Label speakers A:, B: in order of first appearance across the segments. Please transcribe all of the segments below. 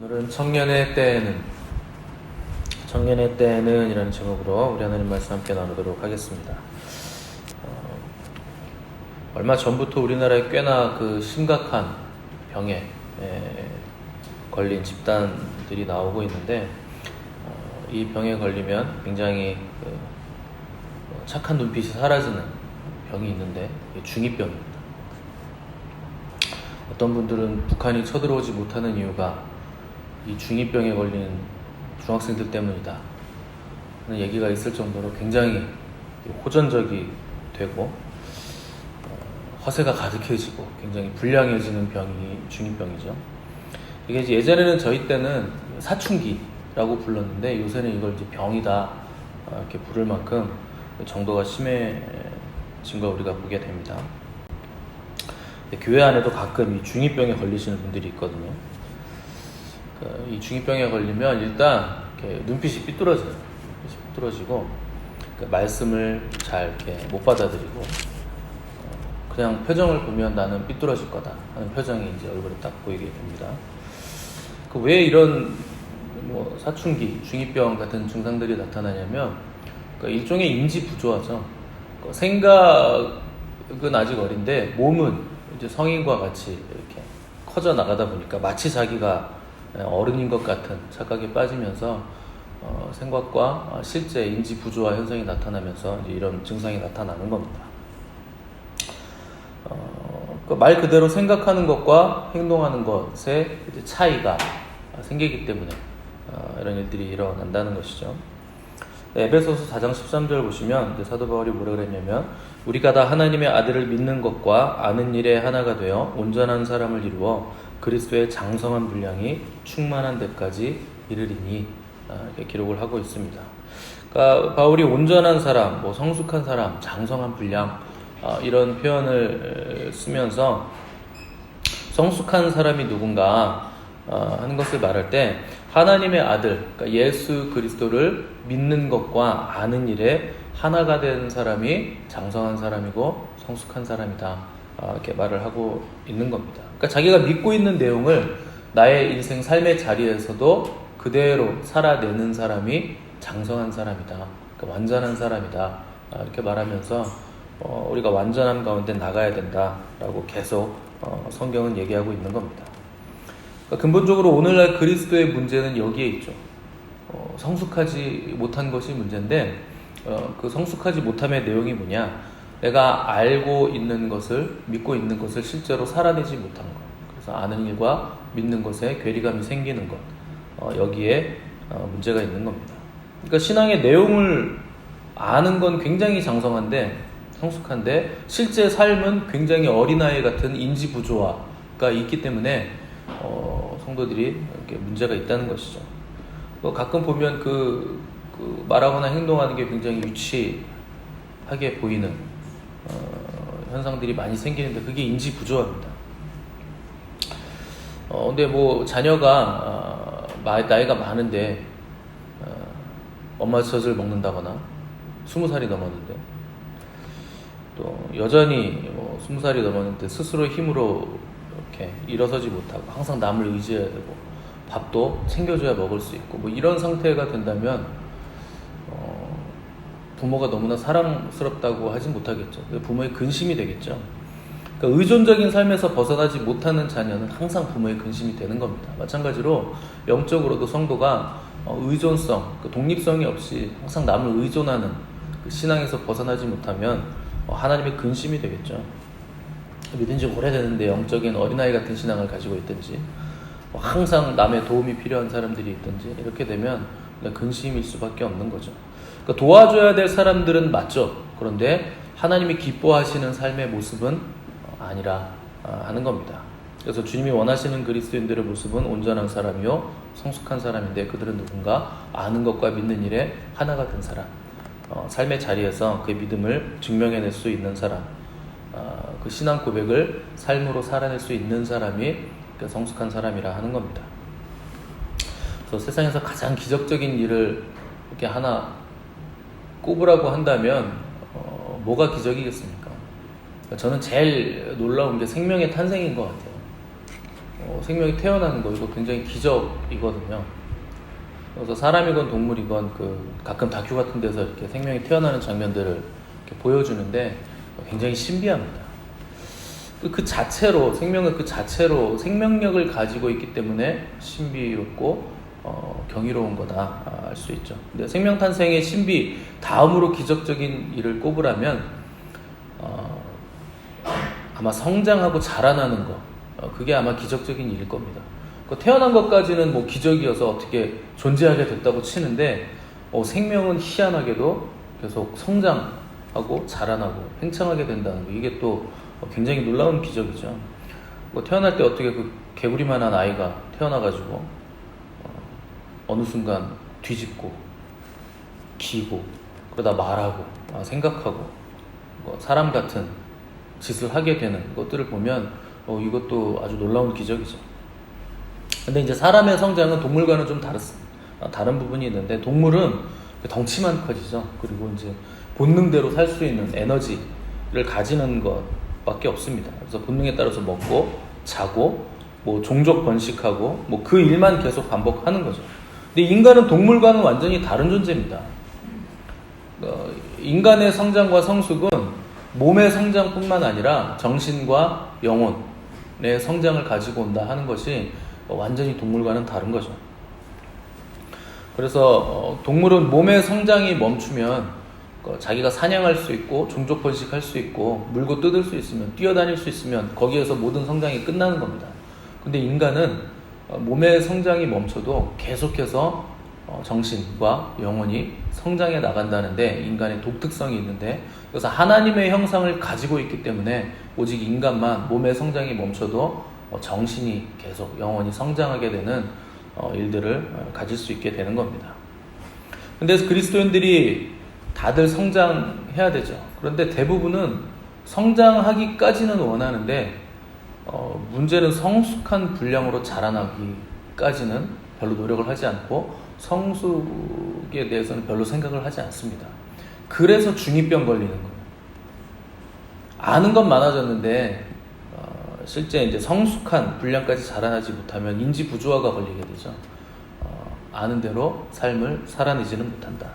A: 오늘은 청년의 때에는 이라는 제목으로 우리 하나님 말씀 함께 나누도록 하겠습니다. 얼마 전부터 우리나라에 꽤나 그 심각한 병에 걸린 집단들이 나오고 있는데, 이 병에 걸리면 굉장히 착한 눈빛이 사라지는 병이 있는데, 중2병입니다. 어떤 분들은 북한이 쳐들어오지 못하는 이유가 이 중2병에 걸린 중학생들 때문이다 하는 얘기가 있을 정도로 굉장히 호전적이 되고 허세가 가득해지고 굉장히 불량해지는 병이 중2병이죠. 이게 이제 예전에는 저희 때는 사춘기라고 불렀는데, 요새는 이걸 이제 병이다 이렇게 부를 만큼 정도가 심해진 걸 우리가 보게 됩니다. 교회 안에도 가끔 이 중2병에 걸리시는 분들이 있거든요. 이 중2병에 걸리면 일단 이렇게 눈빛이 삐뚤어지고 말씀을 잘 이렇게 못 받아들이고, 그냥 표정을 보면 나는 삐뚤어질 거다 하는 표정이 이제 얼굴에 딱 보이게 됩니다. 왜 이런 사춘기, 중2병 같은 증상들이 나타나냐면, 일종의 인지 부조화죠. 생각은 아직 어린데 몸은 이제 성인과 같이 이렇게 커져 나가다 보니까 마치 자기가 어른인 것 같은 착각에 빠지면서 생각과 실제 인지 부조화 현상이 나타나면서 이제 이런 증상이 나타나는 겁니다. 말 그대로 생각하는 것과 행동하는 것에 이제 차이가 생기기 때문에 이런 일들이 일어난다는 것이죠. 에베소서 4장 13절 보시면 사도 바울이 뭐라 그랬냐면, 우리가 다 하나님의 아들을 믿는 것과 아는 일에 하나가 되어 온전한 사람을 이루어 그리스도의 장성한 분량이 충만한 데까지 이르리니, 이렇게 기록을 하고 있습니다. 그러니까 바울이 온전한 사람, 성숙한 사람, 장성한 분량 이런 표현을 쓰면서 성숙한 사람이 누군가 하는 것을 말할 때, 하나님의 아들, 그러니까 예수 그리스도를 믿는 것과 아는 일에 하나가 된 사람이 장성한 사람이고 성숙한 사람이다 이렇게 말을 하고 있는 겁니다. 그러니까 자기가 믿고 있는 내용을 나의 인생 삶의 자리에서도 그대로 살아내는 사람이 장성한 사람이다, 그러니까 완전한 사람이다 이렇게 말하면서 우리가 완전한 가운데 나가야 된다라고 계속 성경은 얘기하고 있는 겁니다. 그러니까 근본적으로 오늘날 그리스도의 문제는 여기에 있죠. 성숙하지 못한 것이 문제인데, 그 성숙하지 못함의 내용이 뭐냐? 내가 알고 있는 것을, 믿고 있는 것을 실제로 살아내지 못한 것. 그래서 아는 일과 믿는 것에 괴리감이 생기는 것. 여기에 문제가 있는 겁니다. 그러니까 신앙의 내용을 아는 건 굉장히 장성한데, 성숙한데, 실제 삶은 굉장히 어린아이 같은 인지 부조화가 있기 때문에 성도들이 이렇게 문제가 있다는 것이죠. 가끔 보면 말하거나 행동하는 게 굉장히 유치하게 보이는 현상들이 많이 생기는데, 그게 인지 부조화입니다. 근데 자녀가 나이가 많은데 엄마 젖을 먹는다거나 20살이 넘었는데, 또 여전히 20살이 넘었는데 스스로 힘으로 이렇게 일어서지 못하고 항상 남을 의지해야 되고 밥도 챙겨줘야 먹을 수 있고 이런 상태가 된다면 부모가 너무나 사랑스럽다고 하진 못하겠죠. 부모의 근심이 되겠죠. 그러니까 의존적인 삶에서 벗어나지 못하는 자녀는 항상 부모의 근심이 되는 겁니다. 마찬가지로 영적으로도 성도가 의존성, 독립성이 없이 항상 남을 의존하는 그 신앙에서 벗어나지 못하면 하나님의 근심이 되겠죠. 믿은 지 오래됐는데 영적인 어린아이 같은 신앙을 가지고 있든지, 항상 남의 도움이 필요한 사람들이 있든지, 이렇게 되면 근심일 수밖에 없는 거죠. 그러니까 도와줘야 될 사람들은 맞죠. 그런데 하나님이 기뻐하시는 삶의 모습은 아니라 하는 겁니다. 그래서 주님이 원하시는 그리스도인들의 모습은 온전한 사람이요 성숙한 사람인데, 그들은 누군가 아는 것과 믿는 일에 하나가 된 사람, 삶의 자리에서 그 믿음을 증명해낼 수 있는 사람, 그 신앙 고백을 삶으로 살아낼 수 있는 사람이 성숙한 사람이라 하는 겁니다. 그래서 세상에서 가장 기적적인 일을 이렇게 하나 꼽으라고 한다면 뭐가 기적이겠습니까? 저는 제일 놀라운 게 생명의 탄생인 것 같아요. 생명이 태어나는 거 이거 굉장히 기적이거든요. 그래서 사람이건 동물이건 가끔 다큐 같은 데서 이렇게 생명이 태어나는 장면들을 이렇게 보여주는데 굉장히 신비합니다. 그 자체로 생명은 그 자체로 생명력을 가지고 있기 때문에 신비롭고 경이로운 거다 알 수 있죠. 근데 생명 탄생의 신비 다음으로 기적적인 일을 꼽으라면 아마 성장하고 자라나는 거 그게 아마 기적적인 일일 겁니다. 태어난 것까지는 뭐 기적이어서 어떻게 존재하게 됐다고 치는데 생명은 희한하게도 계속 성장하고 자라나고 팽창하게 된다는 거 이게 또 굉장히 놀라운 기적이죠. 태어날 때 어떻게 그 개구리만한 아이가 태어나가지고 어느 순간 뒤집고 기고 그러다 말하고 생각하고 사람 같은 짓을 하게 되는 것들을 보면 이것도 아주 놀라운 기적이죠. 근데 이제 사람의 성장은 동물과는 좀 다른 부분이 있는데 동물은 덩치만 커지죠. 그리고 이제 본능대로 살 수 있는 에너지를 가지는 것밖에 없습니다. 그래서 본능에 따라서 먹고 자고 뭐 종족 번식하고 뭐 그 일만 계속 반복하는 거죠. 근데 인간은 동물과는 완전히 다른 존재입니다. 인간의 성장과 성숙은 몸의 성장뿐만 아니라 정신과 영혼의 성장을 가지고 온다 하는 것이 완전히 동물과는 다른 거죠. 그래서 동물은 몸의 성장이 멈추면 자기가 사냥할 수 있고 종족 번식할 수 있고 물고 뜯을 수 있으면 뛰어다닐 수 있으면 거기에서 모든 성장이 끝나는 겁니다. 근데 인간은 몸의 성장이 멈춰도 계속해서 정신과 영혼이 성장해 나간다는데 인간의 독특성이 있는데 그래서 하나님의 형상을 가지고 있기 때문에 오직 인간만 몸의 성장이 멈춰도 정신이 계속 영혼이 성장하게 되는 일들을 가질 수 있게 되는 겁니다. 근데 그리스도인들이 다들 성장해야 되죠. 그런데 대부분은 성장하기까지는 원하는데 문제는 성숙한 분량으로 자라나기까지는 별로 노력을 하지 않고 성숙에 대해서는 별로 생각을 하지 않습니다. 그래서 중2병 걸리는 거예요. 아는 건 많아졌는데 실제 이제 성숙한 분량까지 자라나지 못하면 인지 부조화가 걸리게 되죠. 아는 대로 삶을 살아내지는 못한다.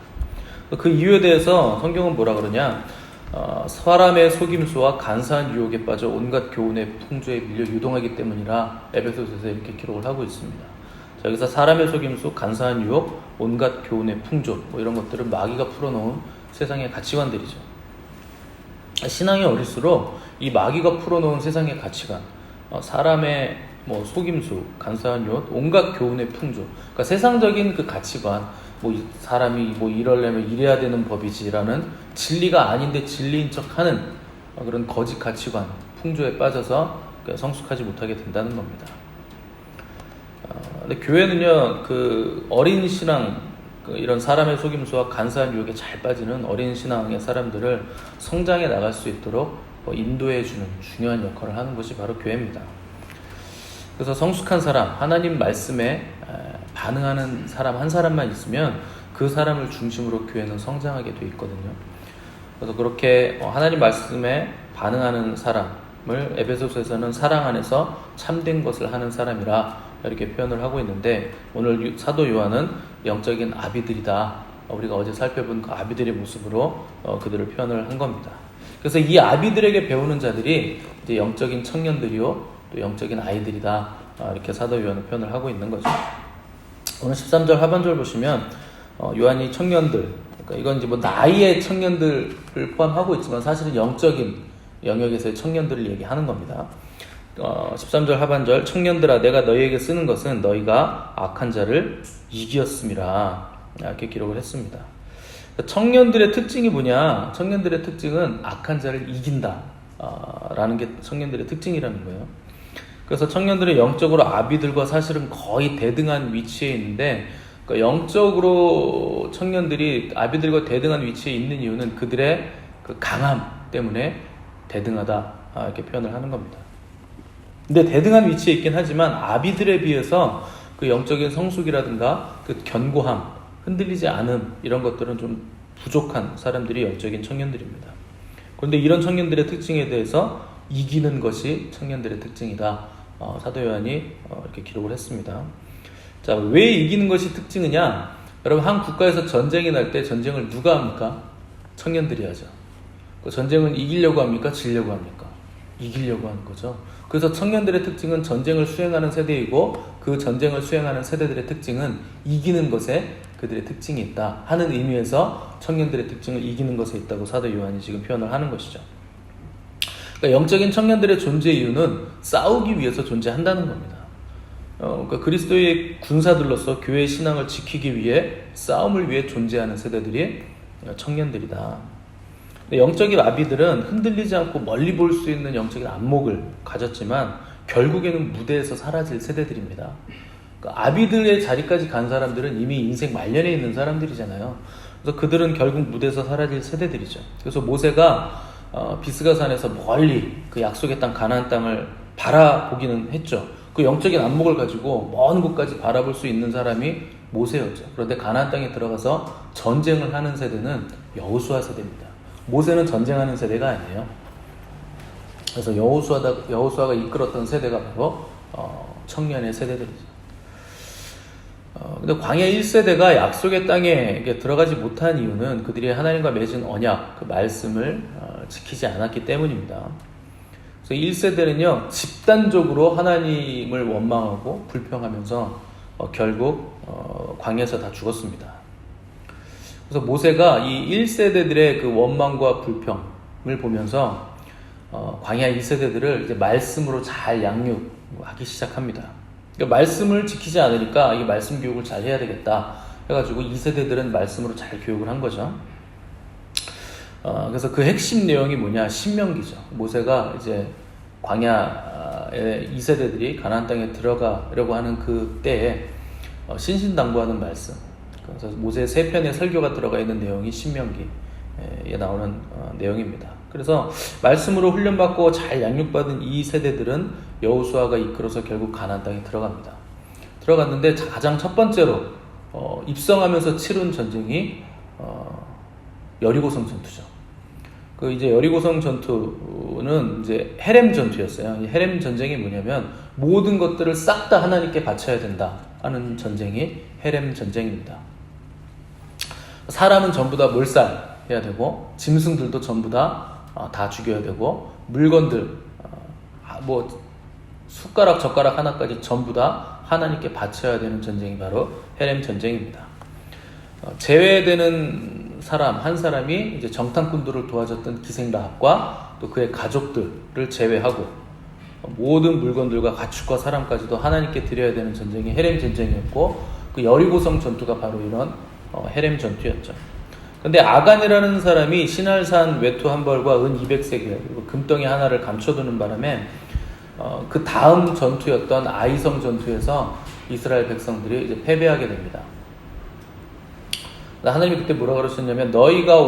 A: 그 이유에 대해서 성경은 뭐라 그러냐? 사람의 속임수와 간사한 유혹에 빠져 온갖 교훈의 풍조에 밀려 유동하기 때문이라 에베소서에서 이렇게 기록을 하고 있습니다. 자, 여기서 사람의 속임수, 간사한 유혹, 온갖 교훈의 풍조 뭐 이런 것들은 마귀가 풀어놓은 세상의 가치관들이죠. 신앙이 어릴수록 이 마귀가 풀어놓은 세상의 가치관, 사람의 뭐 속임수, 간사한 유혹, 온갖 교훈의 풍조, 그러니까 세상적인 그 가치관, 뭐 사람이 뭐 이러려면 이래야 되는 법이지라는 진리가 아닌데 진리인 척하는 그런 거짓 가치관, 풍조에 빠져서 성숙하지 못하게 된다는 겁니다. 근데 교회는요, 그 어린 신앙, 이런 사람의 속임수와 간사한 유혹에 잘 빠지는 어린 신앙의 사람들을 성장해 나갈 수 있도록 인도해주는 중요한 역할을 하는 것이 바로 교회입니다. 그래서 성숙한 사람, 하나님 말씀에 반응하는 사람 한 사람만 있으면 그 사람을 중심으로 교회는 성장하게 돼 있거든요. 그래서 그렇게 하나님 말씀에 반응하는 사람을 에베소서에서는 사랑 안에서 참된 것을 하는 사람이라 이렇게 표현을 하고 있는데 오늘 사도 요한은 영적인 아비들이다. 우리가 어제 살펴본 그 아비들의 모습으로 그들을 표현을 한 겁니다. 그래서 이 아비들에게 배우는 자들이 이제 영적인 청년들이요 또 영적인 아이들이다. 이렇게 사도 요한은 표현을 하고 있는 거죠. 오늘 13절 하반절 보시면 요한이 청년들, 그러니까 이건 이제 뭐 나이의 청년들을 포함하고 있지만 사실은 영적인 영역에서의 청년들을 얘기하는 겁니다. 13절 하반절, 청년들아 내가 너희에게 쓰는 것은 너희가 악한 자를 이기었음이라 이렇게 기록을 했습니다. 청년들의 특징이 뭐냐? 청년들의 특징은 악한 자를 이긴다 라는 게 청년들의 특징이라는 거예요. 그래서 청년들은 영적으로 아비들과 사실은 거의 대등한 위치에 있는데 그러니까 영적으로 청년들이 아비들과 대등한 위치에 있는 이유는 그들의 그 강함 때문에 대등하다 이렇게 표현을 하는 겁니다. 근데 대등한 위치에 있긴 하지만 아비들에 비해서 그 영적인 성숙이라든가 그 견고함, 흔들리지 않음 이런 것들은 좀 부족한 사람들이 영적인 청년들입니다. 그런데 이런 청년들의 특징에 대해서 이기는 것이 청년들의 특징이다 사도 요한이 이렇게 기록을 했습니다. 자, 왜 이기는 것이 특징이냐? 여러분, 한 국가에서 전쟁이 날 때 전쟁을 누가 합니까? 청년들이 하죠. 그 전쟁은 이기려고 합니까? 지려고 합니까? 이기려고 하는 거죠. 그래서 청년들의 특징은 전쟁을 수행하는 세대이고, 그 전쟁을 수행하는 세대들의 특징은 이기는 것에 그들의 특징이 있다 하는 의미에서 청년들의 특징을 이기는 것에 있다고 사도 요한이 지금 표현을 하는 것이죠. 그러니까 영적인 청년들의 존재 이유는 싸우기 위해서 존재한다는 겁니다. 그러니까 그리스도의 군사들로서 교회의 신앙을 지키기 위해 싸움을 위해 존재하는 세대들이 청년들이다. 영적인 아비들은 흔들리지 않고 멀리 볼 수 있는 영적인 안목을 가졌지만 결국에는 무대에서 사라질 세대들입니다. 그러니까 아비들의 자리까지 간 사람들은 이미 인생 말년에 있는 사람들이잖아요. 그래서 그들은 결국 무대에서 사라질 세대들이죠. 그래서 모세가 비스가산에서 멀리 그 약속의 땅 가나안 땅을 바라보기는 했죠. 그 영적인 안목을 가지고 먼 곳까지 바라볼 수 있는 사람이 모세였죠. 그런데 가나안 땅에 들어가서 전쟁을 하는 세대는 여호수아 세대입니다. 모세는 전쟁하는 세대가 아니에요. 그래서 여호수아가 이끌었던 세대가 바로 청년의 세대들이죠. 근데 광야 1세대가 약속의 땅에 들어가지 못한 이유는 그들이 하나님과 맺은 언약, 그 말씀을 지키지 않았기 때문입니다. 그래서 1세대는요, 집단적으로 하나님을 원망하고 불평하면서 결국 광야에서 다 죽었습니다. 그래서 모세가 이 1세대들의 그 원망과 불평을 보면서 광야 2세대들을 이제 말씀으로 잘 양육하기 시작합니다. 그러니까 말씀을 지키지 않으니까 이 말씀 교육을 잘 해야 되겠다 해가지고 2세대들은 말씀으로 잘 교육을 한 거죠. 그래서 그 핵심 내용이 뭐냐? 신명기죠. 모세가 이제 광야의 2세대들이 가나안 땅에 들어가려고 하는 그 때에 신신당부하는 말씀. 그래서 모세의 3편의 설교가 들어가 있는 내용이 신명기에 나오는 내용입니다. 그래서 말씀으로 훈련받고 잘 양육받은 이 세대들은 여호수아가 이끌어서 결국 가나안 땅에 들어갑니다. 들어갔는데 가장 첫 번째로 입성하면서 치룬 전쟁이 여리고성 전투죠. 그 이제 여리고성 전투는 이제 헤렘 전투였어요. 이 헤렘 전쟁이 뭐냐면 모든 것들을 싹 다 하나님께 바쳐야 된다 하는 전쟁이 헤렘 전쟁입니다. 사람은 전부 다 몰살해야 되고 짐승들도 전부 다 죽여야 되고 물건들 뭐 숟가락 젓가락 하나까지 전부 다 하나님께 바쳐야 되는 전쟁이 바로 헤렘 전쟁입니다. 제외되는 사람 한 사람이 이제 정탐꾼들을 도와줬던 기생 라합과 또 그의 가족들을 제외하고 모든 물건들과 가축과 사람까지도 하나님께 드려야 되는 전쟁이 헤렘 전쟁이었고, 그 여리고성 전투가 바로 이런 헤렘 전투였죠. 근데 아간이라는 사람이 신할산 외투 한 벌과 은 200세겔 그리고 금덩이 하나를 감춰두는 바람에 그 다음 전투였던 아이성 전투에서 이스라엘 백성들이 이제 패배하게 됩니다. 하나님이 그때 뭐라 그러셨냐면 너희가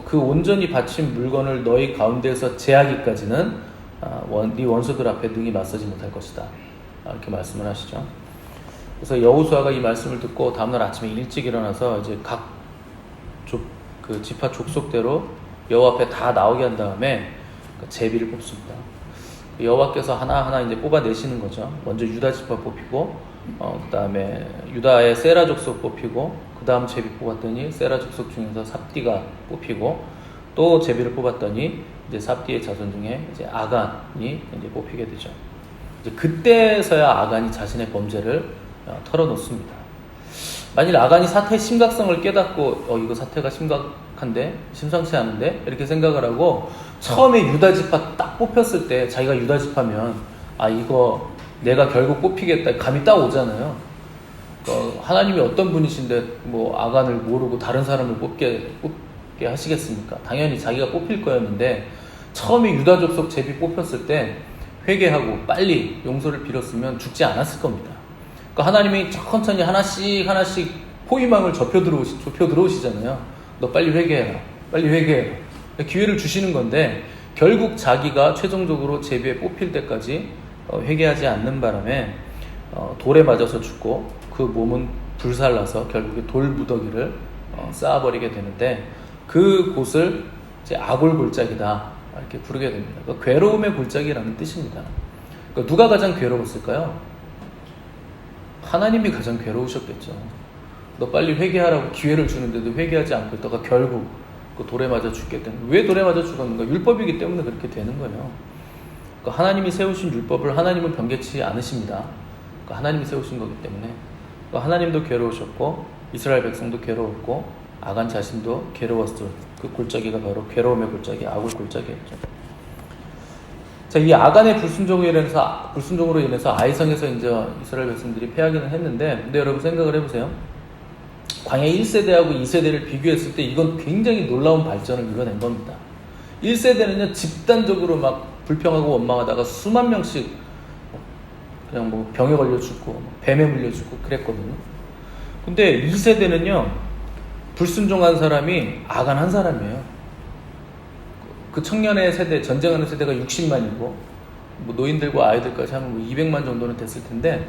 A: 그 온전히 바친 물건을 너희 가운데에서 제하기까지는 네 원수들 앞에 능히 맞서지 못할 것이다, 이렇게 말씀을 하시죠. 그래서 여호수아가 이 말씀을 듣고 다음날 아침에 일찍 일어나서 이제 각 그 지파 족속대로 여호와 앞에 다 나오게 한 다음에 제비를 뽑습니다. 여호와께서 하나하나 이제 뽑아내시는 거죠. 먼저 유다 지파 뽑히고, 그 다음에 유다의 세라 족속 뽑히고, 그 다음 제비 뽑았더니 세라 족속 중에서 삽디가 뽑히고, 또 제비를 뽑았더니 이제 삽디의 자손 중에 이제 아간이 이제 뽑히게 되죠. 이제 그때서야 아간이 자신의 범죄를 털어놓습니다. 만일 아간이 사태의 심각성을 깨닫고 이거 사태가 심각한데 심상치 않은데 이렇게 생각을 하고 처음에 유다 지파 딱 뽑혔을 때 자기가 유다 지파면 이거 내가 결국 뽑히겠다 감이 딱 오잖아요. 하나님이 어떤 분이신데 뭐 아간을 모르고 다른 사람을 뽑게 하시겠습니까? 당연히 자기가 뽑힐 거였는데 처음에 유다 족속 제비 뽑혔을 때 회개하고 빨리 용서를 빌었으면 죽지 않았을 겁니다. 하나님이 천천히 하나씩 포위망을 좁혀 들어오시잖아요. 너 빨리 회개해라. 빨리 회개해라. 기회를 주시는 건데 결국 자기가 최종적으로 제비에 뽑힐 때까지 회개하지 않는 바람에 돌에 맞아서 죽고 그 몸은 불살라서 결국에 돌무더기를 쌓아버리게 되는데 그 곳을 이제 아골 골짜기다 이렇게 부르게 됩니다. 괴로움의 골짜기라는 뜻입니다. 그러니까 누가 가장 괴로웠을까요? 하나님이 가장 괴로우셨겠죠. 너 빨리 회개하라고 기회를 주는데도 회개하지 않고 있다가 결국 그 돌에 맞아 죽겠다는. 왜 돌에 맞아 죽었는가? 율법이기 때문에 그렇게 되는 거예요. 그러니까 하나님이 세우신 율법을 하나님은 변개치 않으십니다. 그러니까 하나님이 세우신 거기 때문에. 그러니까 하나님도 괴로우셨고 이스라엘 백성도 괴로웠고 아간 자신도 괴로웠을. 그 골짜기가 바로 괴로움의 골짜기, 악의 골짜기였죠. 자, 이 아간의 불순종으로 인해서 아이성에서 이제 이스라엘 백성들이 패하기는 했는데, 근데 여러분 생각을 해보세요. 광야 1세대하고 2세대를 비교했을 때 이건 굉장히 놀라운 발전을 이뤄낸 겁니다. 1세대는요, 집단적으로 막 불평하고 원망하다가 수만 명씩 그냥 뭐 병에 걸려 죽고, 뱀에 물려 죽고 그랬거든요. 근데 2세대는요, 불순종한 사람이 아간 한 사람이에요. 그 청년의 세대, 전쟁하는 세대가 60만이고, 뭐 노인들과 아이들까지 하면 뭐 200만 정도는 됐을 텐데,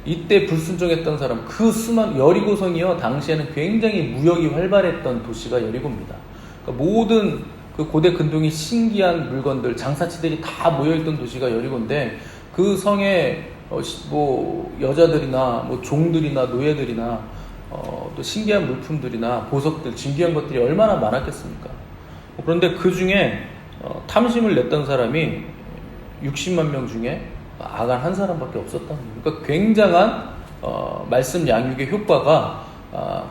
A: 이때 불순종했던 사람, 그 수만, 여리고성이요, 당시에는 굉장히 무역이 활발했던 도시가 여리고입니다. 그러니까 모든 그 고대 근동이 신기한 물건들, 장사치들이 다 모여있던 도시가 여리고인데, 그 성에 뭐 여자들이나 뭐 종들이나 노예들이나 또 신기한 물품들이나 보석들, 진귀한 것들이 얼마나 많았겠습니까? 그런데 그 중에 탐심을 냈던 사람이 60만 명 중에 아간 한 사람밖에 없었다는 거예요. 그러니까 굉장한 말씀 양육의 효과가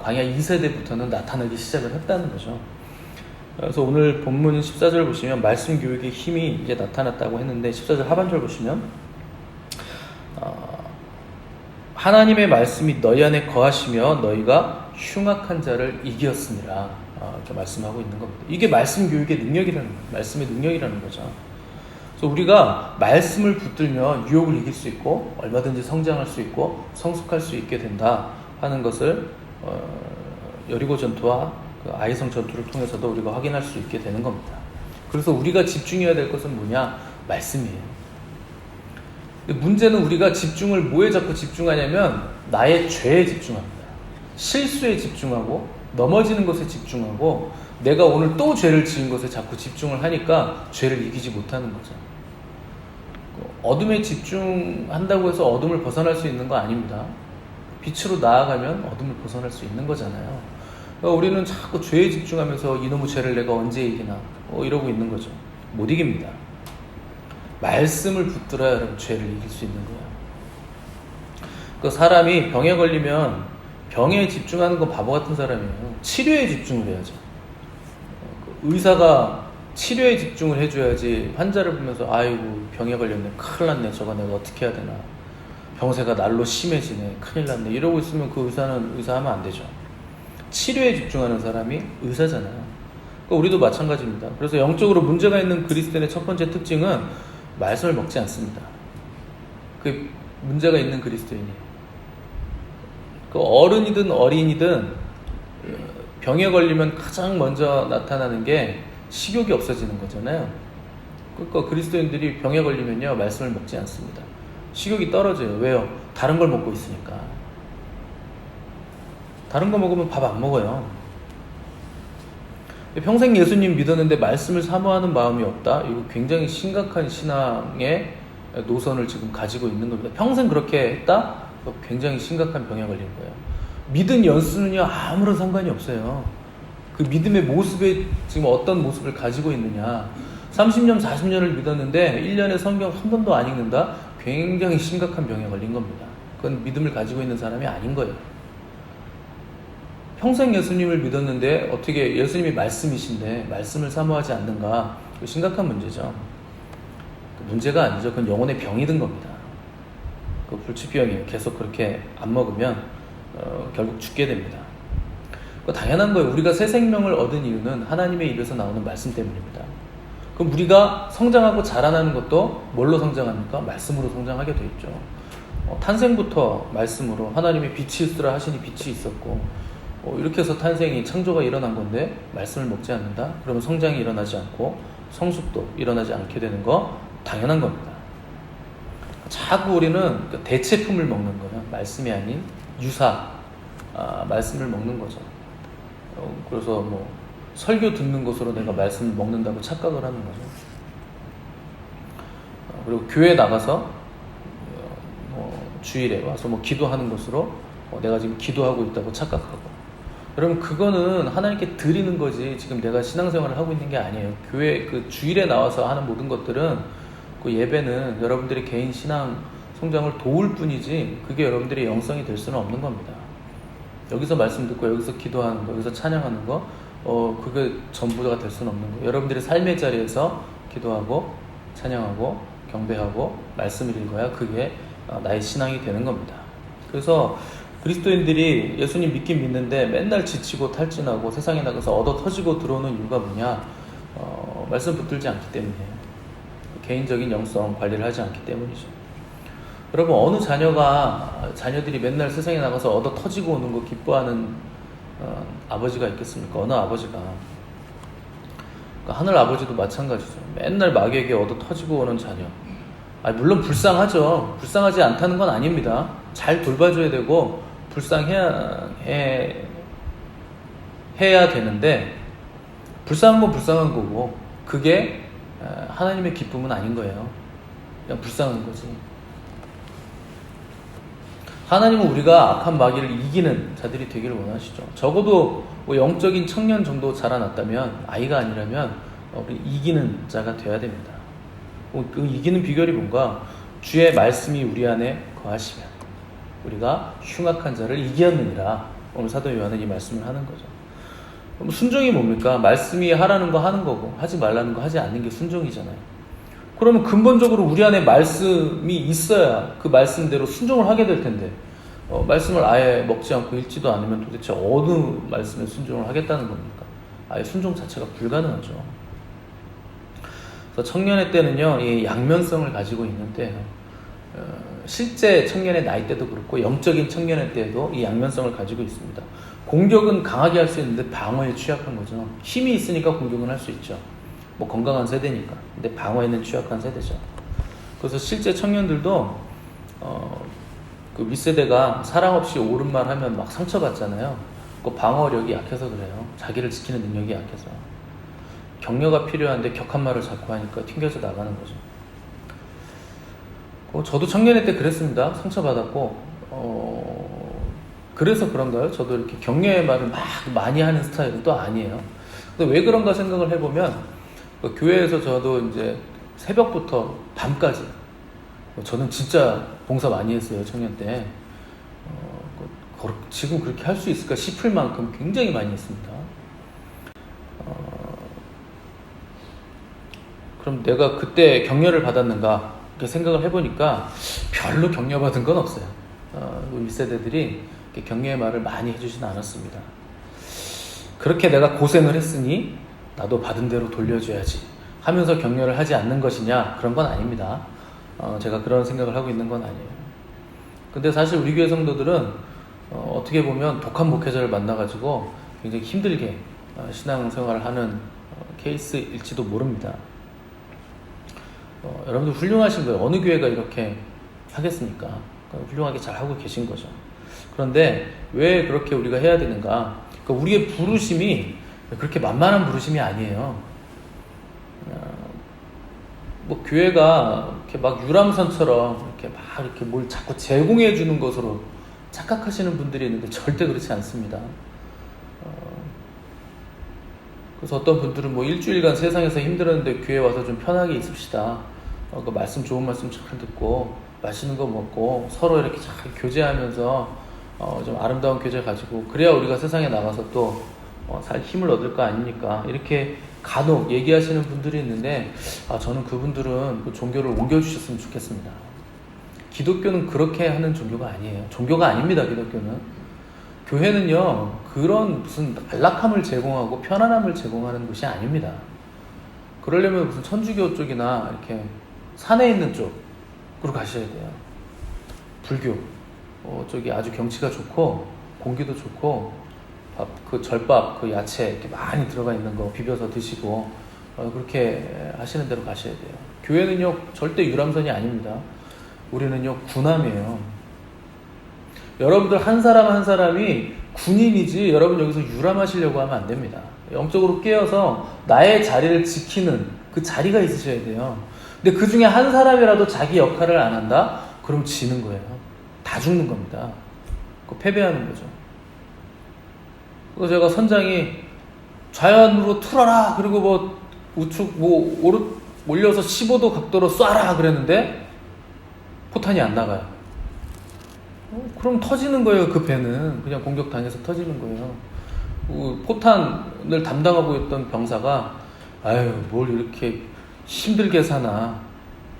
A: 광야 2세대부터는 나타나기 시작을 했다는 거죠. 그래서 오늘 본문 14절 보시면 말씀 교육의 힘이 이제 나타났다고 했는데 14절 하반절 보시면 하나님의 말씀이 너희 안에 거하시며 너희가 흉악한 자를 이기었습니다. 이렇게 말씀하고 있는 겁니다. 이게 말씀 교육의 능력이라는 거예요. 말씀의 능력이라는 거죠. 그래서 우리가 말씀을 붙들면 유혹을 이길 수 있고 얼마든지 성장할 수 있고 성숙할 수 있게 된다 하는 것을 여리고 전투와 그 아이성 전투를 통해서도 우리가 확인할 수 있게 되는 겁니다. 그래서 우리가 집중해야 될 것은 뭐냐? 말씀이에요. 문제는 우리가 집중을 뭐에 자꾸 집중하냐면 나의 죄에 집중합니다. 실수에 집중하고 넘어지는 것에 집중하고 내가 오늘 또 죄를 지은 것에 자꾸 집중을 하니까 죄를 이기지 못하는 거죠. 어둠에 집중한다고 해서 어둠을 벗어날 수 있는 거 아닙니다. 빛으로 나아가면 어둠을 벗어날 수 있는 거잖아요. 그러니까 우리는 자꾸 죄에 집중하면서 이놈의 죄를 내가 언제 이기나 이러고 있는 거죠. 못 이깁니다. 말씀을 붙들어야 여러분 죄를 이길 수 있는 거예요. 그 사람이 병에 걸리면 병에 집중하는 건 바보 같은 사람이에요. 치료에 집중을 해야죠. 의사가 치료에 집중을 해줘야지 환자를 보면서 아이고 병에 걸렸네, 큰일 났네, 저거 내가 어떻게 해야 되나, 병세가 날로 심해지네, 큰일 났네 이러고 있으면 그 의사는 의사하면 안 되죠. 치료에 집중하는 사람이 의사잖아요. 그러니까 우리도 마찬가지입니다. 그래서 영적으로 문제가 있는 그리스도인의 첫 번째 특징은 말씀을 먹지 않습니다. 그 문제가 있는 그리스도인이 그 어른이든 어린이든 병에 걸리면 가장 먼저 나타나는 게 식욕이 없어지는 거잖아요. 그러니까 그리스도인들이 병에 걸리면요 말씀을 먹지 않습니다. 식욕이 떨어져요. 왜요? 다른 걸 먹고 있으니까. 다른 거 먹으면 밥 안 먹어요. 평생 예수님 믿었는데 말씀을 사모하는 마음이 없다? 이거 굉장히 심각한 신앙의 노선을 지금 가지고 있는 겁니다. 평생 그렇게 했다? 굉장히 심각한 병에 걸린 거예요. 믿음 연수는요 아무런 상관이 없어요. 그 믿음의 모습에 지금 어떤 모습을 가지고 있느냐. 30년 40년을 믿었는데 1년에 성경 한 번도 안 읽는다? 굉장히 심각한 병에 걸린 겁니다. 그건 믿음을 가지고 있는 사람이 아닌 거예요. 평생 예수님을 믿었는데 어떻게 예수님이 말씀이신데 말씀을 사모하지 않는가? 심각한 문제죠. 문제가 아니죠. 그건 영혼의 병이 든 겁니다. 그 불치병이에요. 계속 그렇게 안 먹으면 결국 죽게 됩니다. 당연한 거예요. 우리가 새 생명을 얻은 이유는 하나님의 입에서 나오는 말씀 때문입니다. 그럼 우리가 성장하고 자라나는 것도 뭘로 성장합니까? 말씀으로 성장하게 돼 있죠. 탄생부터 말씀으로 하나님이 빛이 있으라 하시니 빛이 있었고 이렇게 해서 탄생이 창조가 일어난 건데 말씀을 먹지 않는다? 그러면 성장이 일어나지 않고 성숙도 일어나지 않게 되는 거 당연한 겁니다. 자꾸 우리는 대체품을 먹는 거예요. 말씀이 아닌 유사 말씀을 먹는 거죠. 그래서 뭐 설교 듣는 것으로 내가 말씀을 먹는다고 착각을 하는 거죠. 그리고 교회 나가서 주일에 와서 뭐 기도하는 것으로 내가 지금 기도하고 있다고 착각하고, 여러분 그거는 하나님께 드리는 거지 지금 내가 신앙생활을 하고 있는 게 아니에요. 교회 그 주일에 나와서 하는 모든 것들은, 그 예배는 여러분들의 개인 신앙 성장을 도울 뿐이지 그게 여러분들의 영성이 될 수는 없는 겁니다. 여기서 말씀 듣고 여기서 기도하는 거, 여기서 찬양하는 거, 그게 전부가 될 수는 없는 거예요. 여러분들의 삶의 자리에서 기도하고 찬양하고 경배하고 말씀을 읽어야 그게 나의 신앙이 되는 겁니다. 그래서 그리스도인들이 예수님 믿긴 믿는데 맨날 지치고 탈진하고 세상에 나가서 얻어 터지고 들어오는 이유가 뭐냐? 말씀 붙들지 않기 때문이에요. 개인적인 영성 관리를 하지 않기 때문이죠. 여러분, 어느 자녀들이 맨날 세상에 나가서 얻어 터지고 오는 거 기뻐하는 아버지가 있겠습니까? 어느 아버지가. 그러니까 하늘 아버지도 마찬가지죠. 맨날 마귀에게 얻어 터지고 오는 자녀. 물론 불쌍하죠. 불쌍하지 않다는 건 아닙니다. 잘 돌봐줘야 되고 불쌍해야 되는데, 불쌍한 건 불쌍한 거고 그게 하나님의 기쁨은 아닌 거예요. 그냥 불쌍한 거지. 하나님은 우리가 악한 마귀를 이기는 자들이 되기를 원하시죠. 적어도 뭐 영적인 청년 정도 자라났다면, 아이가 아니라면 우리 이기는 자가 되어야 됩니다. 그 이기는 비결이 뭔가? 주의 말씀이 우리 안에 거하시면 우리가 흉악한 자를 이기었느니라. 오늘 사도 요한은 이 말씀을 하는 거죠. 그럼 순종이 뭡니까? 말씀이 하라는 거 하는 거고 하지 말라는 거 하지 않는 게 순종이잖아요. 그러면 근본적으로 우리 안에 말씀이 있어야 그 말씀대로 순종을 하게 될 텐데, 말씀을 아예 먹지 않고 읽지도 않으면 도대체 어느 말씀에 순종을 하겠다는 겁니까? 아예 순종 자체가 불가능하죠. 그래서 청년의 때는요, 이 양면성을 가지고 있는데, 실제 청년의 나이 때도 그렇고 영적인 청년의 때에도 이 양면성을 가지고 있습니다. 공격은 강하게 할 수 있는데 방어에 취약한 거죠. 힘이 있으니까 공격은 할 수 있죠. 뭐 건강한 세대니까. 근데 방어에는 취약한 세대죠. 그래서 실제 청년들도 그 윗세대가 사랑 없이 옳은 말 하면 막 상처받잖아요. 그 방어력이 약해서 그래요. 자기를 지키는 능력이 약해서. 격려가 필요한데 격한 말을 자꾸 하니까 튕겨져 나가는 거죠. 저도 청년의 때 그랬습니다. 상처받았고, 그래서 그런가요? 저도 이렇게 격려의 말을 막 많이 하는 스타일은 또 아니에요. 근데 왜 그런가 생각을 해보면, 교회에서 저도 이제 새벽부터 밤까지, 저는 진짜 봉사 많이 했어요, 청년 때. 지금 그렇게 할 수 있을까 싶을 만큼 굉장히 많이 했습니다. 그럼 내가 그때 격려를 받았는가? 이렇게 생각을 해보니까 별로 격려받은 건 없어요. 우리 세대들이 격려의 말을 많이 해주진 않았습니다. 그렇게 내가 고생을 했으니 나도 받은 대로 돌려줘야지 하면서 격려를 하지 않는 것이냐? 그런 건 아닙니다. 제가 그런 생각을 하고 있는 건 아니에요. 근데 사실 우리 교회 성도들은 어떻게 보면 독한 목회자를 만나가지고 굉장히 힘들게 신앙생활을 하는 케이스일지도 모릅니다. 여러분들 훌륭하신 거예요. 어느 교회가 이렇게 하겠습니까? 훌륭하게 잘 하고 계신 거죠. 그런데 왜 그렇게 우리가 해야 되는가? 그러니까 우리의 부르심이 그렇게 만만한 부르심이 아니에요. 뭐 교회가 이렇게 막 유람선처럼 이렇게 뭘 자꾸 제공해 주는 것으로 착각하시는 분들이 있는데 절대 그렇지 않습니다. 그래서 어떤 분들은 뭐 일주일간 세상에서 힘들었는데 교회 와서 좀 편하게 있읍시다. 그 말씀, 좋은 말씀 잘 듣고 맛있는 거 먹고 서로 이렇게 잘 교제하면서 좀 아름다운 교제 가지고 그래야 우리가 세상에 나가서 또 살 힘을 얻을 거 아닙니까? 이렇게 간혹 얘기하시는 분들이 있는데, 저는 그분들은 그 종교를 옮겨주셨으면 좋겠습니다. 기독교는 그렇게 하는 종교가 아니에요. 종교가 아닙니다, 기독교는. 교회는요, 그런 무슨 안락함을 제공하고 편안함을 제공하는 것이 아닙니다. 그러려면 무슨 천주교 쪽이나 이렇게 산에 있는 쪽으로 가셔야 돼요. 불교 쪽이 아주 경치가 좋고 공기도 좋고 절밥, 야채 이렇게 많이 들어가 있는 거 비벼서 드시고 그렇게 하시는 대로 가셔야 돼요. 교회는요 절대 유람선이 아닙니다. 우리는요 군함이에요. 여러분들 한 사람 한 사람이 군인이지 여러분 여기서 유람하시려고 하면 안 됩니다. 영적으로 깨어서 나의 자리를 지키는 그 자리가 있으셔야 돼요. 근데 그 중에 한 사람이라도 자기 역할을 안 한다? 그럼 지는 거예요. 다 죽는 겁니다. 패배하는 거죠. 그래서 제가 선장이 좌연으로 틀어라, 그리고 뭐 우측 올려서 15도 각도로 쏴라 그랬는데 포탄이 안 나가요. 그럼 터지는 거예요. 그 배는 그냥 공격당해서 터지는 거예요. 포탄을 담당하고 있던 병사가 아유 뭘 이렇게 힘들게 사나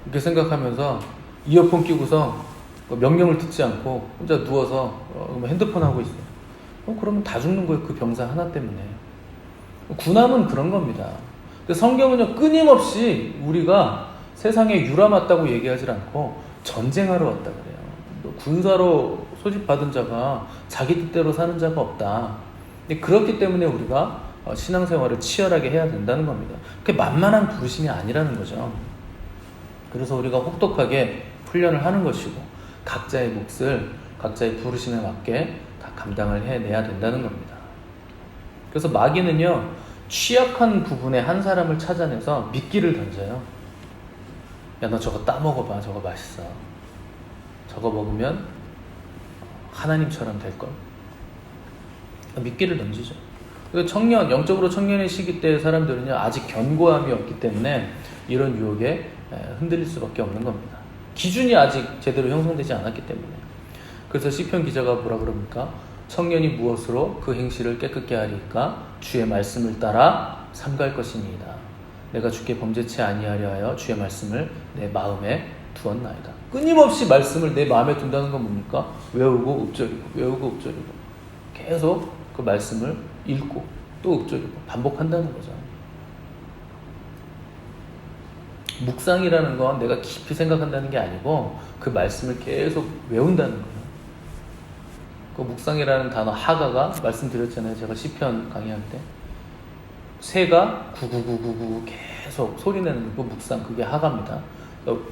A: 이렇게 생각하면서 이어폰 끼고서 명령을 듣지 않고 혼자 누워서 핸드폰 하고 있어요. 그러면 다 죽는 거예요. 그 병사 하나 때문에. 군함은 그런 겁니다. 근데 성경은요, 끊임없이 우리가 세상에 유람 왔다고 얘기하지 않고 전쟁하러 왔다 그래요. 군사로 소집받은 자가 자기 뜻대로 사는 자가 없다. 그렇기 때문에 우리가 신앙생활을 치열하게 해야 된다는 겁니다. 그게 만만한 부르심이 아니라는 거죠. 그래서 우리가 혹독하게 훈련을 하는 것이고 각자의 몫을 각자의 부르심에 맞게 다 감당을 해내야 된다는 겁니다. 그래서 마귀는요, 취약한 부분의 한 사람을 찾아내서 미끼를 던져요. 야, 너 저거 따먹어봐. 저거 맛있어. 저거 먹으면 하나님처럼 될걸. 미끼를 던지죠. 영적으로 청년의 시기 때 사람들은요, 아직 견고함이 없기 때문에 이런 유혹에 흔들릴 수밖에 없는 겁니다. 기준이 아직 제대로 형성되지 않았기 때문에. 그래서 시편 기자가 뭐라 그럽니까? 청년이 무엇으로 그 행실을 깨끗게 하리까? 주의 말씀을 따라 삼갈 것이니이다. 내가 주께 범죄치 아니하려 하여 주의 말씀을 내 마음에 두었나이다. 끊임없이 말씀을 내 마음에 둔다는 건 뭡니까? 외우고 읊조리고 계속 그 말씀을 읽고 또 읊조리고 반복한다는 거죠. 묵상이라는 건 내가 깊이 생각한다는 게 아니고 그 말씀을 계속 외운다는 거예요. 그 묵상이라는 단어 하가가 말씀드렸잖아요. 제가 시편 강의할 때 새가 구구구구구 계속 소리내는 그 묵상, 그게 하가입니다.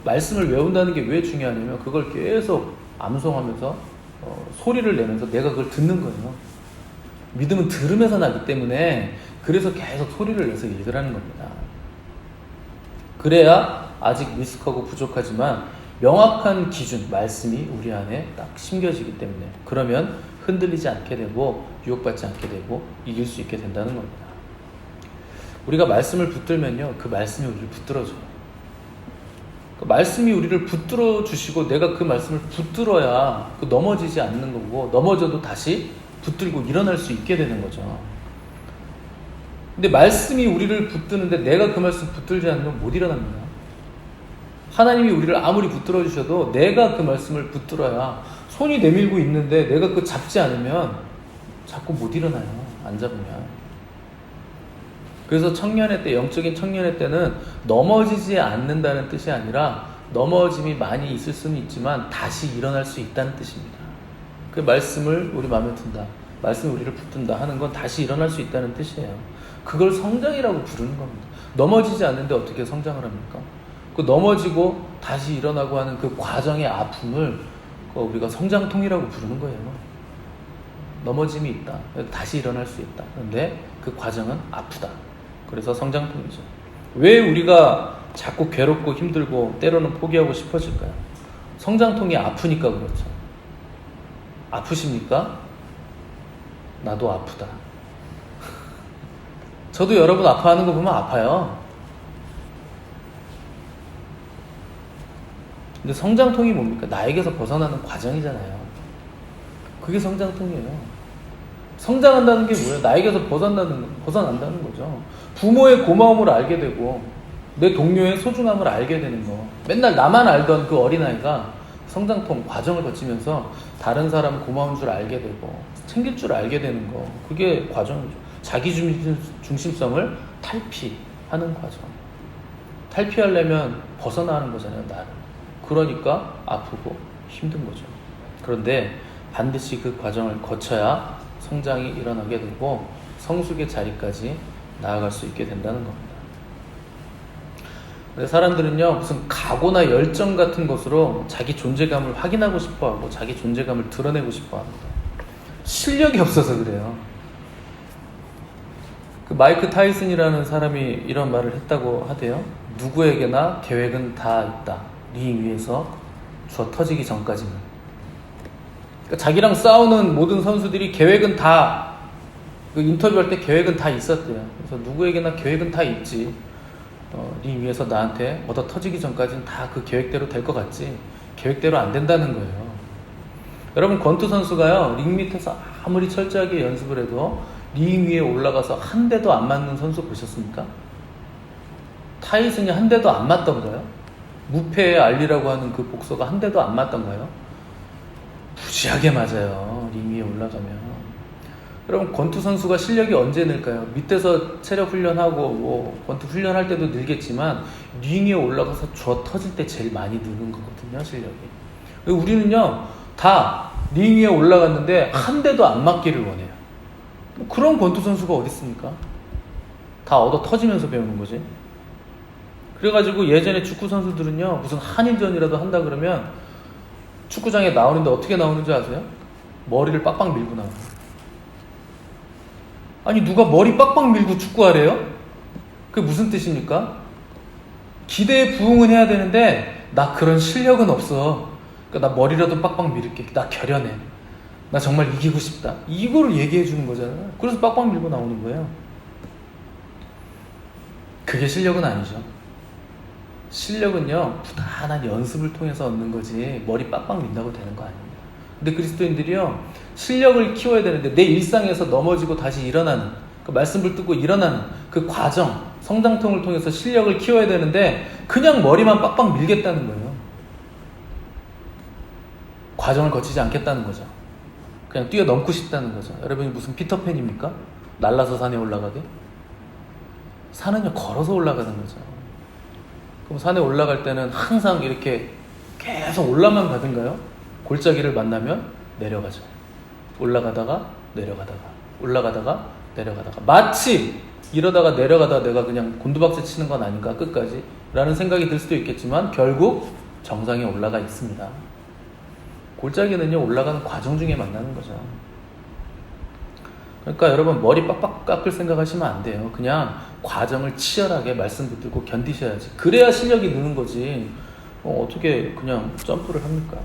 A: 말씀을 외운다는 게 왜 중요하냐면 그걸 계속 암송하면서 소리를 내면서 내가 그걸 듣는 거예요. 믿음은 들으면서 나기 때문에 그래서 계속 소리를 내서 읽으라는 겁니다. 그래야 아직 미숙하고 부족하지만 명확한 기준, 말씀이 우리 안에 딱 심겨지기 때문에 그러면 흔들리지 않게 되고 유혹받지 않게 되고 이길 수 있게 된다는 겁니다. 우리가 말씀을 붙들면요, 그 말씀이 우리를 붙들어줘요. 그 말씀이 우리를 붙들어 주시고 내가 그 말씀을 붙들어야 넘어지지 않는 거고 넘어져도 다시 붙들고 일어날 수 있게 되는 거죠. 근데 말씀이 우리를 붙드는데 내가 그 말씀 붙들지 않으면 못 일어납니다. 하나님이 우리를 아무리 붙들어 주셔도 내가 그 말씀을 붙들어야, 손이 내밀고 있는데 내가 그거 잡지 않으면 자꾸 못 일어나요. 안 잡으면. 그래서 청년의 때, 영적인 청년의 때는 넘어지지 않는다는 뜻이 아니라 넘어짐이 많이 있을 수는 있지만 다시 일어날 수 있다는 뜻입니다. 그 말씀을 우리 마음에 든다, 말씀이 우리를 붙든다 하는 건 다시 일어날 수 있다는 뜻이에요. 그걸 성장이라고 부르는 겁니다. 넘어지지 않는데 어떻게 성장을 합니까? 그 넘어지고 다시 일어나고 하는 그 과정의 아픔을 우리가 성장통이라고 부르는 거예요. 넘어짐이 있다, 다시 일어날 수 있다. 그런데 그 과정은 아프다. 그래서 성장통이죠. 왜 우리가 자꾸 괴롭고 힘들고 때로는 포기하고 싶어질까요? 성장통이 아프니까 그렇죠. 아프십니까? 나도 아프다. 저도 여러분 아파하는 거 보면 아파요. 근데 성장통이 뭡니까? 나에게서 벗어나는 과정이잖아요. 그게 성장통이에요. 성장한다는 게 뭐예요? 나에게서 벗어난다는 거죠. 부모의 고마움을 알게 되고 내 동료의 소중함을 알게 되는 거. 맨날 나만 알던 그 어린아이가 성장통 과정을 거치면서 다른 사람 고마운 줄 알게 되고 챙길 줄 알게 되는 거. 그게 과정이죠. 자기 중심성을 탈피하는 과정. 탈피하려면 벗어나는 거잖아요, 나를. 그러니까 아프고 힘든 거죠. 그런데 반드시 그 과정을 거쳐야 성장이 일어나게 되고 성숙의 자리까지 나아갈 수 있게 된다는 겁니다. 사람들은요, 무슨 각오나 열정 같은 것으로 자기 존재감을 확인하고 싶어하고 자기 존재감을 드러내고 싶어합니다. 실력이 없어서 그래요. 그 마이크 타이슨이라는 사람이 이런 말을 했다고 하대요. 누구에게나 계획은 다 있다. 링 위에서 주어 터지기 전까지는. 그러니까 자기랑 싸우는 모든 선수들이 계획은 다, 그 인터뷰할 때 계획은 다 있었대요. 그래서 누구에게나 계획은 다 있지. 링 위에서 나한테 얻어 터지기 전까지는 다 그 계획대로 될 것 같지. 계획대로 안 된다는 거예요. 여러분, 권투 선수가요, 링 밑에서 아무리 철저하게 연습을 해도 링 위에 올라가서 한 대도 안 맞는 선수 보셨습니까? 타이슨이 한 대도 안 맞던가요? 무패의 알리라고 하는 그 복서가 한 대도 안 맞던가요? 무지하게 맞아요, 링 위에 올라가면. 여러분, 권투 선수가 실력이 언제 늘까요? 밑에서 체력 훈련하고 권투 훈련할 때도 늘겠지만 링 위에 올라가서 줘 터질 때 제일 많이 느는 거거든요, 실력이. 우리는요, 다 링 위에 올라갔는데 한 대도 안 맞기를 원해요. 그런 권투 선수가 어디 있습니까? 다 얻어 터지면서 배우는 거지. 그래가지고 예전에 축구 선수들은요, 무슨 한일전이라도 한다 그러면 축구장에 나오는데 어떻게 나오는지 아세요? 머리를 빡빡 밀고 나와요. 아니, 누가 머리 빡빡 밀고 축구하래요? 그게 무슨 뜻입니까? 기대에 부응은 해야 되는데 나 그런 실력은 없어. 그러니까 나 머리라도 빡빡 밀을게. 나 결연해. 나 정말 이기고 싶다. 이거를 얘기해 주는 거잖아요. 그래서 빡빡 밀고 나오는 거예요. 그게 실력은 아니죠. 실력은요, 부단한 연습을 통해서 얻는 거지 머리 빡빡 민다고 되는 거 아닙니다. 근데 그리스도인들이요, 실력을 키워야 되는데 내 일상에서 넘어지고 다시 일어나는, 그 말씀 붙들고 일어나는 그 과정, 성장통을 통해서 실력을 키워야 되는데 그냥 머리만 빡빡 밀겠다는 거예요. 과정을 거치지 않겠다는 거죠. 그냥 뛰어넘고 싶다는 거죠. 여러분이 무슨 피터팬입니까? 날라서 산에 올라가게? 산은요, 걸어서 올라가는 거죠. 그럼 산에 올라갈 때는 항상 이렇게 계속 올라만 가든가요? 골짜기를 만나면 내려가죠. 올라가다가 내려가다가 올라가다가 내려가다가, 마치 이러다가 내려가다가 내가 그냥 곤두박질 치는 건 아닌가 끝까지 라는 생각이 들 수도 있겠지만 결국 정상에 올라가 있습니다. 골짜기는요, 올라가는 과정 중에 만나는 거죠. 그러니까 여러분, 머리 빡빡 깎을 생각하시면 안 돼요. 그냥 과정을 치열하게 말씀 붙들고 견디셔야지. 그래야 실력이 느는 거지. 어떻게 그냥 점프를 합니까?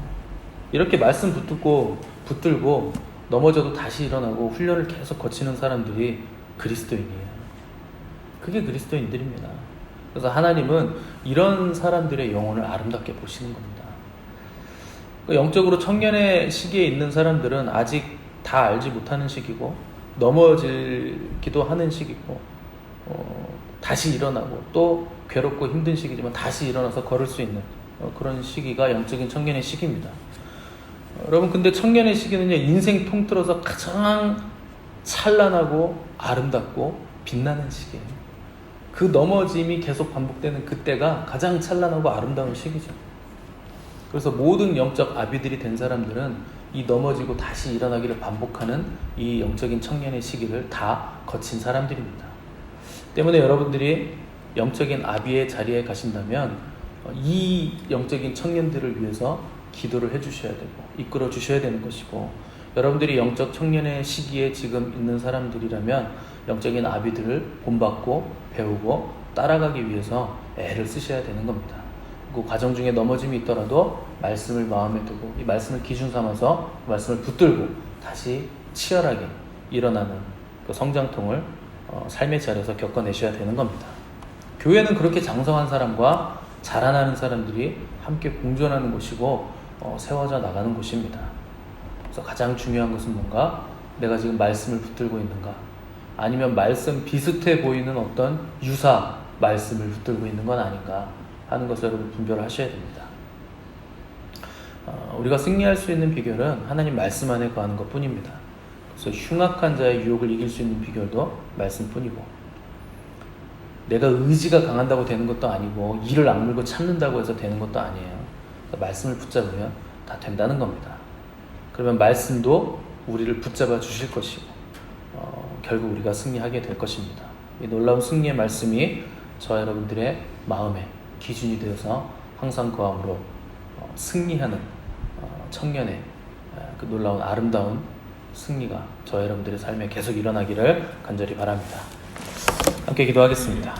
A: 이렇게 말씀 붙들고 넘어져도 다시 일어나고 훈련을 계속 거치는 사람들이 그리스도인이에요. 그게 그리스도인들입니다. 그래서 하나님은 이런 사람들의 영혼을 아름답게 보시는 겁니다. 영적으로 청년의 시기에 있는 사람들은 아직 다 알지 못하는 시기고, 넘어지기도 하는 시기고, 다시 일어나고 또 괴롭고 힘든 시기지만 다시 일어나서 걸을 수 있는 그런 시기가 영적인 청년의 시기입니다. 여러분, 근데 청년의 시기는요, 인생 통틀어서 가장 찬란하고 아름답고 빛나는 시기예요. 그 넘어짐이 계속 반복되는 그때가 가장 찬란하고 아름다운 시기죠. 그래서 모든 영적 아비들이 된 사람들은 이 넘어지고 다시 일어나기를 반복하는 이 영적인 청년의 시기를 다 거친 사람들입니다. 때문에 여러분들이 영적인 아비의 자리에 가신다면 이 영적인 청년들을 위해서 기도를 해주셔야 되고 이끌어 주셔야 되는 것이고, 여러분들이 영적 청년의 시기에 지금 있는 사람들이라면 영적인 아비들을 본받고 배우고 따라가기 위해서 애를 쓰셔야 되는 겁니다. 그 과정 중에 넘어짐이 있더라도 말씀을 마음에 두고 이 말씀을 기준 삼아서 말씀을 붙들고 다시 치열하게 일어나는 그 성장통을 삶의 자리에서 겪어내셔야 되는 겁니다. 교회는 그렇게 장성한 사람과 자라나는 사람들이 함께 공존하는 곳이고 세워져 나가는 곳입니다. 그래서 가장 중요한 것은 뭔가, 내가 지금 말씀을 붙들고 있는가, 아니면 말씀 비슷해 보이는 어떤 유사 말씀을 붙들고 있는 건 아닌가 하는 것을 여러분 분별하셔야 됩니다. 우리가 승리할 수 있는 비결은 하나님 말씀 안에 거하는 것 뿐입니다. 그래서 흉악한 자의 유혹을 이길 수 있는 비결도 말씀뿐이고, 내가 의지가 강한다고 되는 것도 아니고 이를 악물고 참는다고 해서 되는 것도 아니에요. 그러니까 말씀을 붙잡으면 다 된다는 겁니다. 그러면 말씀도 우리를 붙잡아 주실 것이고 결국 우리가 승리하게 될 것입니다. 이 놀라운 승리의 말씀이 저와 여러분들의 마음에 기준이 되어서 항상 그 마음으로 승리하는 청년의 그 놀라운 아름다운 승리가 저와 여러분들의 삶에 계속 일어나기를 간절히 바랍니다. 함께 기도하겠습니다.